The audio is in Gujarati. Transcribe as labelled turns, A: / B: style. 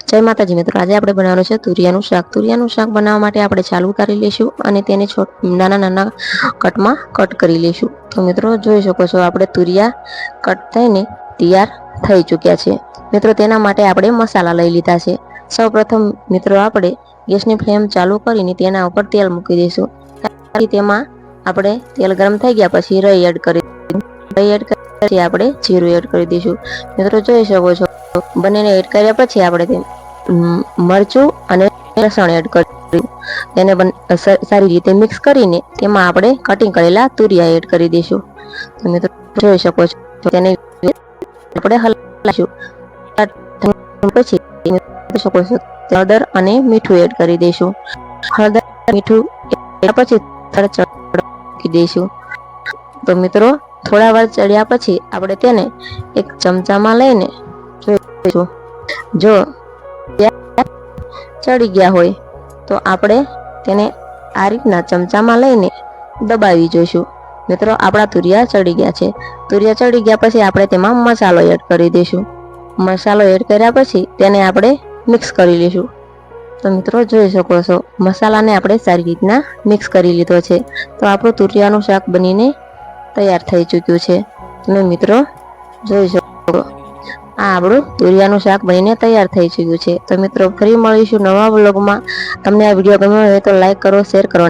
A: जय माताजी मित्रों, आज આપણે બનાવવાનું છે તુરિયાનું શાક। તુરિયાનું શાક બનાવવા માટે આપણે ચાલુ કરી લઈશું અને તેને નાના નાના કટમાં કટ કરી લઈશું। તો મિત્રો જોઈ શકો છો આપણે તુરિયા કટ થઈને તૈયાર થઈ ચૂક્યા છે। મિત્રો તેના માટે આપણે મસાલા લઈ લીધા છે। સૌપ્રથમ મિત્રો આપણે ગેસની ફ્લેમ ચાલુ કરીને તેના ઉપર તેલ મૂકી દઈશું। તેમાં આપણે તેલ ગરમ થઈ ગયા પછી રાઈ એડ કરી પછી આપણે જીરું એડ કરી દઈશું। મિત્રો જોઈ શકો છો બંનેને એડ કર્યા પછી આપણે મરચું અને લસણ એડ કરી તેને સારી રીતે મિક્સ કરીને તેમાં આપણે કટિંગ કરેલા તુરિયા એડ કરી દઈશું। તો મિત્રો જોઈ શકો છો તેને આપણે હલાવીશું। પછી જોઈ શકો છો હળદર અને મીઠું એડ કરી દઈશું। હળદર મીઠું પછી મૂકી દઈશું। તો મિત્રો થોડા વાર ચડ્યા પછી આપણે તેને એક ચમચામાં લઈને જોઈશું। જો ચડી ગયા હોય તો આપણે તેને આ રીતના ચમચામાં લઈને દબાવી જોઈશું। મિત્રો આપણા તુરિયા ચડી ગયા છે। તુરિયા ચડી ગયા પછી આપણે તેમાં મસાલો એડ કરી દઈશું। મસાલો એડ કર્યા પછી તેને આપણે મિક્સ કરી લઈશું। તો મિત્રો જોઈ શકો છો મસાલાને આપણે સારી રીતના મિક્સ કરી લીધો છે। તો આપણું તુરિયાનું શાક બનીને તૈયાર થઈ ચૂક્યું છે। તમે મિત્રો જોઈ શકો આ આપણું તુરિયાનું શાક બનીને તૈયાર થઈ ચૂક્યું છે। તો મિત્રો ફરી મળીશું નવા વ્લોગમાં। તમને આ વિડીયો ગમ્યો હોય તો લાઈક કરો, શેર કરો।